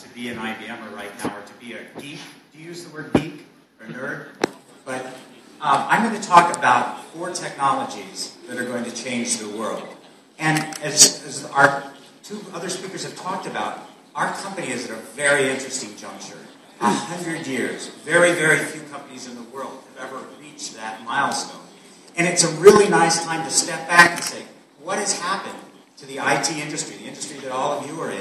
to be an IBMer right now or to be a geek. Do you use the word geek or nerd? But I'm going to talk about 4 technologies that are going to change the world. And as our 2 other speakers have talked about, our company is at a very interesting juncture. 100 years. Very, very few companies in the world have ever reached that milestone. And it's a really nice time to step back and say, what has happened to the IT industry, the industry that all of you are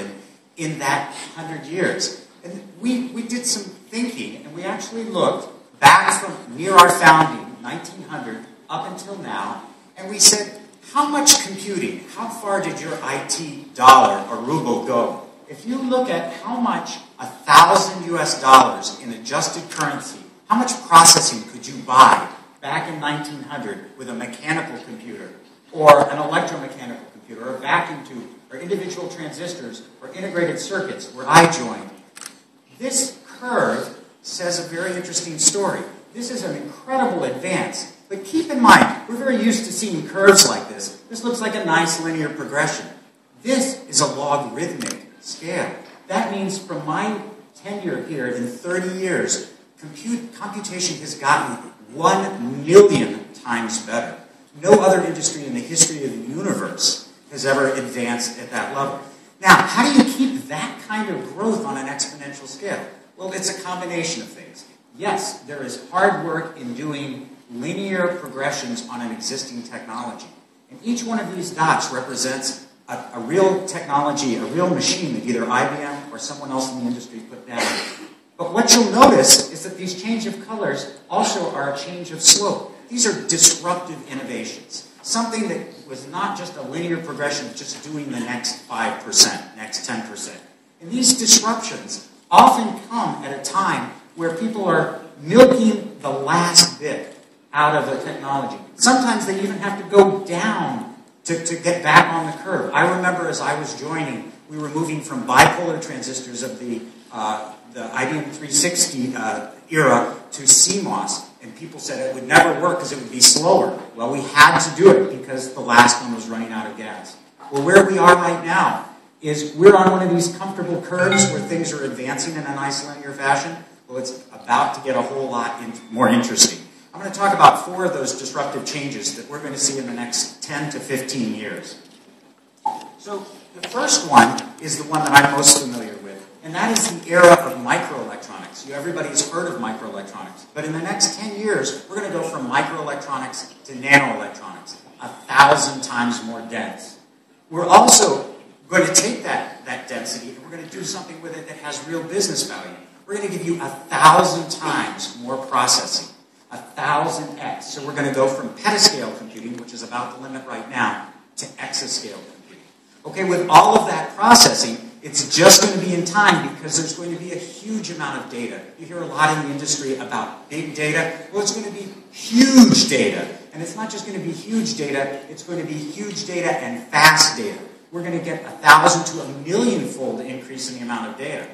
in that 100 years? And we did some thinking, and we actually looked back from near our founding, 1900, up until now, and we said, how much computing, how far did your IT dollar or ruble go? If you look at how much $1,000 US in adjusted currency, how much processing could you buy back in 1900 with a mechanical computer, or an electromechanical computer, or a vacuum tube, or individual transistors, or integrated circuits where I joined? This curve says a very interesting story. This is an incredible advance. But keep in mind, we're very used to seeing curves like this. This looks like a nice linear progression. This is a logarithmic scale. That means from my tenure here in 30 years, computation has gotten 1 million times better. No other industry in the history of the universe has ever advanced at that level. Now, how do you keep that kind of growth on an exponential scale? Well, it's a combination of things. Yes, there is hard work in doing linear progressions on an existing technology. And each one of these dots represents a real technology, a real machine that either IBM or someone else in the industry put down. But what you'll notice is that these change of colors also are a change of slope. These are disruptive innovations. Something that was not just a linear progression of just doing the next 5%, next 10%. And these disruptions often come at a time where people are milking the last bit out of a technology. Sometimes they even have to go down to get back on the curve. I remember as I was joining, we were moving from bipolar transistors of the IBM 360 era to CMOS, and people said it would never work because it would be slower. Well, we had to do it because the last one was running out of gas. Well, where we are right now is we're on one of these comfortable curves where things are advancing in a nice linear fashion. Well, it's about to get a whole lot more interesting. I'm going to talk about 4 of those disruptive changes that we're going to see in the next 10 to 15 years. So the first one is the one that I'm most familiar with, and that is the era of microelectronics. Everybody's heard of microelectronics, but in the next 10 years, we're going to go from microelectronics to nanoelectronics, 1,000 times more dense. We're also going to take that density and we're going to do something with it that has real business value. We're going to give you 1,000 times more processing. 1,000x. So we're going to go from petascale computing, which is about the limit right now, to exascale computing. Okay, with all of that processing, it's just going to be in time because there's going to be a huge amount of data. You hear a lot in the industry about big data. Well, it's going to be huge data. And it's not just going to be huge data, it's going to be huge data and fast data. We're going to get 1,000 to 1,000,000-fold increase in the amount of data.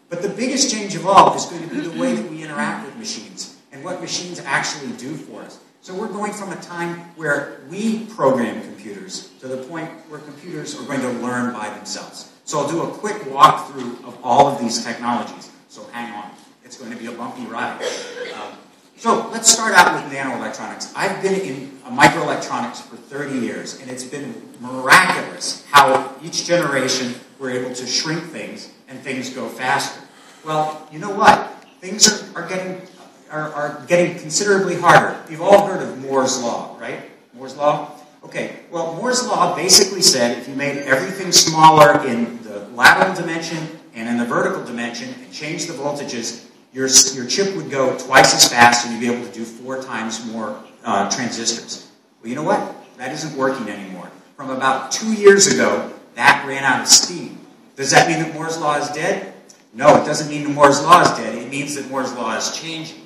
But the biggest change of all is going to be the way that we interact with machines and what machines actually do for us. So we're going from a time where we program computers to the point where computers are going to learn by themselves. So I'll do a quick walkthrough of all of these technologies. So hang on. It's going to be a bumpy ride. So let's start out with nanoelectronics. I've been in microelectronics for 30 years, and it's been miraculous how each generation we're able to shrink things and things go faster. Well, you know what? Things are getting considerably harder. You've all heard of Moore's Law, right? Moore's Law? Okay, well, Moore's Law basically said if you made everything smaller in the lateral dimension and in the vertical dimension and changed the voltages, your chip would go twice as fast and you'd be able to do 4 times more transistors. Well, you know what? That isn't working anymore. From about 2 years ago, that ran out of steam. Does that mean that Moore's Law is dead? No, it doesn't mean that Moore's Law is dead. It means that Moore's Law is changing.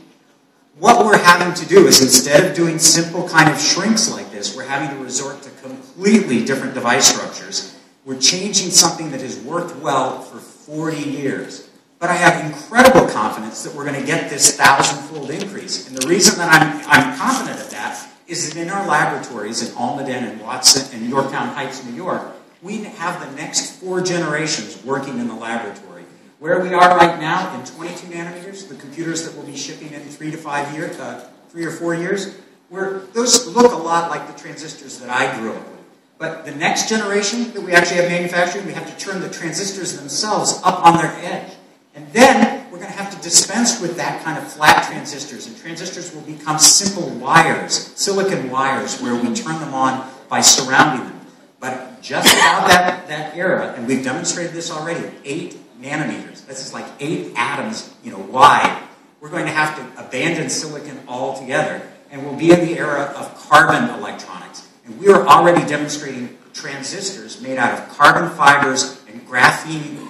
What we're having to do is instead of doing simple kind of shrinks like this, we're having to resort to completely different device structures. We're changing something that has worked well for 40 years. But I have incredible confidence that we're going to get this 1,000-fold increase. And the reason that I'm confident of that is that in our laboratories in Almaden and Watson and Yorktown Heights, New York, we have the next 4 generations working in the laboratory. Where we are right now in 22 nanometers, the computers that will be shipping in 3 or 4 years, those look a lot like the transistors that I grew up with. But the next generation that we actually have manufacturing, we have to turn the transistors themselves up on their edge. And then we're going to have to dispense with that kind of flat transistors. And transistors will become simple wires, silicon wires, where we turn them on by surrounding them. But just about that era, and we've demonstrated this already, 8 nanometers. This is like 8 atoms, wide. We're going to have to abandon silicon altogether, and we'll be in the era of carbon electronics. And we are already demonstrating transistors made out of carbon fibers and graphene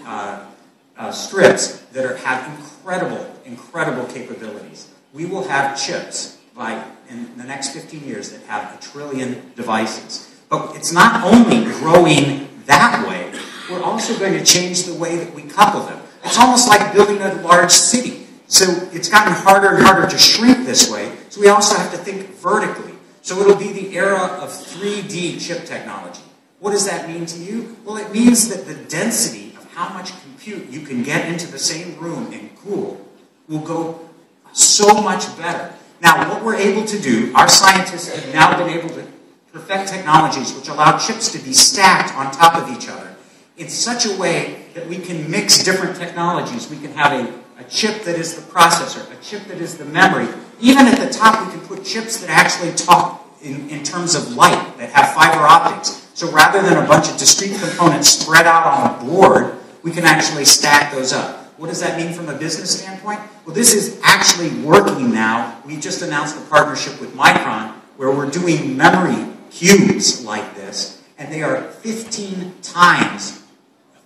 strips that have incredible capabilities. We will have chips in the next 15 years that have 1 trillion devices. But it's not only growing that way, we're also going to change the way that we couple them. It's almost like building a large city. So it's gotten harder and harder to shrink this way, so we also have to think vertically. So it'll be the era of 3D chip technology. What does that mean to you? Well, it means that the density of how much compute you can get into the same room and cool will go so much better. Now, what we're able to do, our scientists have now been able to perfect technologies which allow chips to be stacked on top of each other in such a way that we can mix different technologies. We can have a chip that is the processor, a chip that is the memory. Even at the top, we can put chips that actually talk in terms of light, that have fiber optics. So rather than a bunch of discrete components spread out on a board, we can actually stack those up. What does that mean from a business standpoint? Well, this is actually working now. We just announced a partnership with Micron where we're doing memory cubes like this, and they are 15 times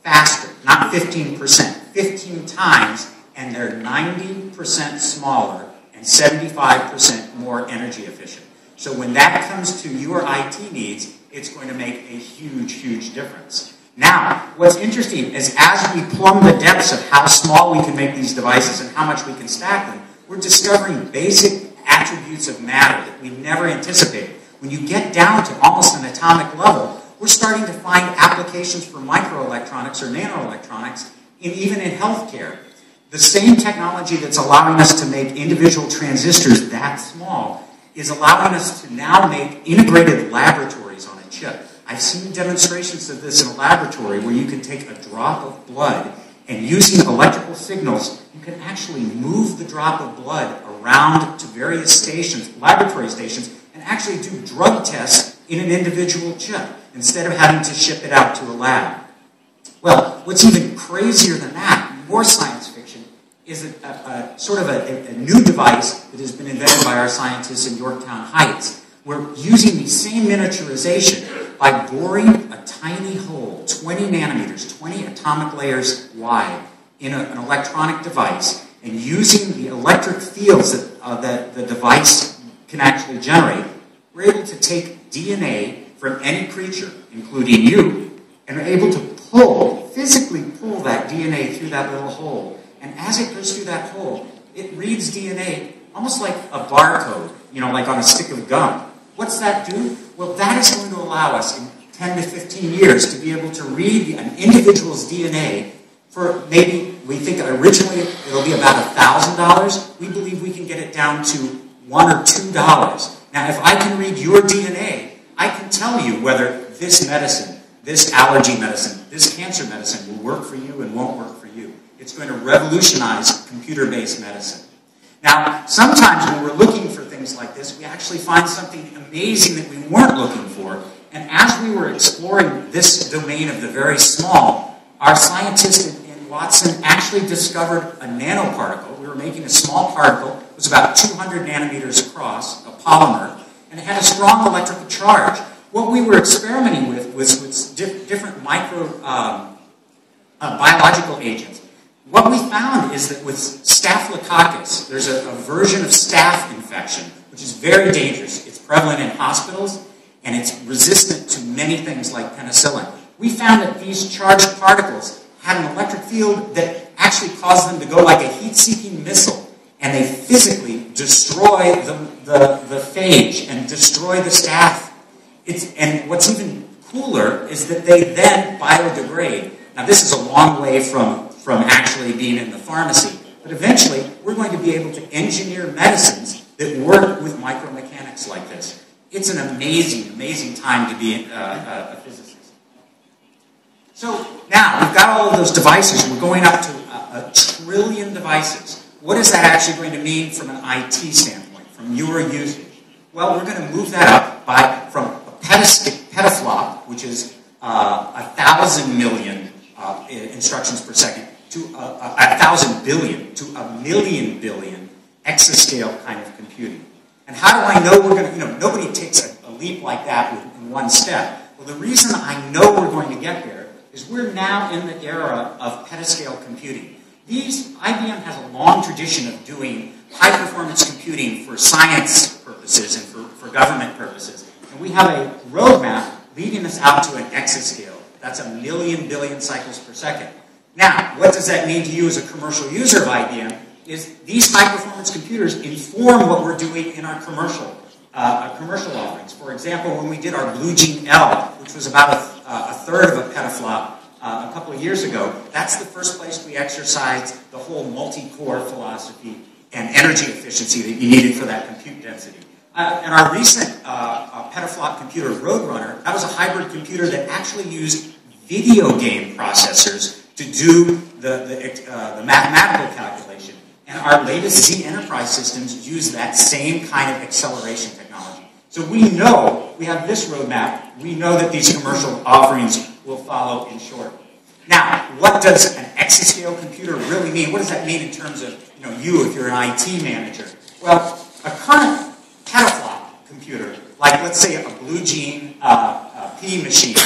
faster, not 15%, 15 times, and they're 90% smaller and 75% more energy efficient. So when that comes to your IT needs, it's going to make a huge difference. Now, what's interesting is as we plumb the depths of how small we can make these devices and how much we can stack them, we're discovering basic attributes of matter that we never anticipated. When you get down to almost an atomic level, we're starting to find applications for microelectronics or nanoelectronics, even in healthcare. The same technology that's allowing us to make individual transistors that small is allowing us to now make integrated laboratories on a chip. I've seen demonstrations of this in a laboratory where you can take a drop of blood and using electrical signals, you can actually move the drop of blood around to various stations, laboratory stations, and actually do drug tests in an individual chip instead of having to ship it out to a lab. Well, what's even crazier than that, more science fiction, is a new device that has been invented by our scientists in Yorktown Heights. We're using the same miniaturization by boring a tiny hole, 20 nanometers, 20 atomic layers wide, in an electronic device, and using the electric fields that the device can actually generate. We're able to take DNA from any creature, including you, and are able to physically pull that DNA through that little hole. And as it goes through that hole, it reads DNA almost like a barcode, like on a stick of gum. What's that do? Well, that is going to allow us in 10 to 15 years to be able to read an individual's DNA for maybe, we think originally it'll be about $1,000. We believe we can get it down to $1 or $2. Now, if I can read your DNA, I can tell you whether this medicine, this allergy medicine, this cancer medicine will work for you and won't work for you. It's going to revolutionize computer-based medicine. Now, sometimes when we're looking for things like this, we actually find something amazing that we weren't looking for. And as we were exploring this domain of the very small, our scientists in Watson actually discovered a nanoparticle. We were making a small particle. It was about 200 nanometers across, a polymer, and it had a strong electrical charge. What we were experimenting with was different biological agents. What we found is that with staphylococcus, there's a version of staph infection, which is very dangerous. It's prevalent in hospitals, and it's resistant to many things like penicillin. We found that these charged particles had an electric field that actually caused them to go like a heat-seeking missile, and they physically destroy the phage and destroy the staph. And what's even cooler is that they then biodegrade. Now, this is a long way from from actually being in the pharmacy. But eventually, we're going to be able to engineer medicines that work with micromechanics like this. It's an amazing, amazing time to be a physicist. So now, we've got all of those devices. We're going up to a trillion devices. What is that actually going to mean from an IT standpoint, from your usage? Well, we're going to move that up from a petaflop, which is 1,000 million instructions per second, to 1,000 billion, to a million billion exascale kind of computing. And how do I know we're going to, nobody takes a leap like that in one step. Well, the reason I know we're going to get there is we're now in the era of petascale computing. IBM has a long tradition of doing high-performance computing for science purposes and for government purposes. And we have a roadmap leading us out to an exascale. That's a million billion cycles per second. Now, what does that mean to you as a commercial user of IBM? Is these high-performance computers inform what we're doing in our commercial offerings. For example, when we did our Blue Gene L, which was about a third of a petaflop a couple of years ago, that's the first place we exercised the whole multi-core philosophy and energy efficiency that you needed for that compute density. And our recent petaflop computer, Roadrunner, that was a hybrid computer that actually used video game processors to do the mathematical calculation. And our latest Z Enterprise systems use that same kind of acceleration technology. So we know, we have this roadmap, we know that these commercial offerings will follow in short. Now, what does an exascale computer really mean? What does that mean in terms of you if you're an IT manager? Well, a current petaflop computer, like let's say a Blue Gene P machine,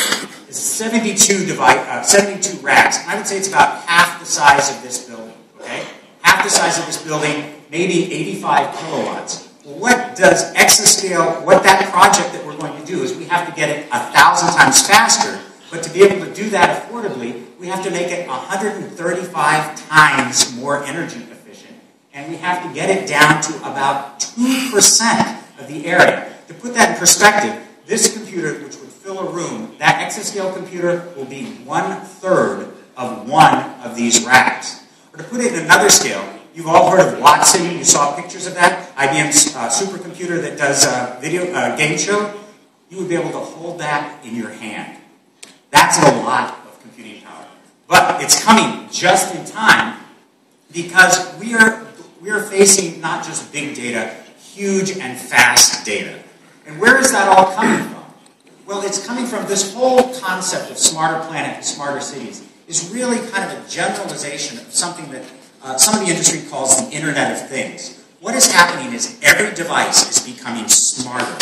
is 72 racks. And I would say it's about half the size of this building. Okay, half the size of this building, maybe 85 kilowatts. Well, what does exascale? What that project that we're going to do is we have to get it 1,000 times faster. But to be able to do that affordably, we have to make it 135 times more energy efficient. And we have to get it down to about 2% of the area. To put that in perspective, this computer, which would fill a room, that exascale computer will be 1/3 of one of these racks. Or to put it in another scale, you've all heard of Watson. You saw pictures of that. IBM's supercomputer that does video game show. You would be able to hold that in your hand. That's a lot of computing power. But it's coming just in time because we are facing not just big data, huge and fast data. And where is that all coming from? Well, it's coming from this whole concept of smarter planet and smarter cities is really kind of a generalization of something that some of the industry calls the Internet of Things. What is happening is every device is becoming smarter.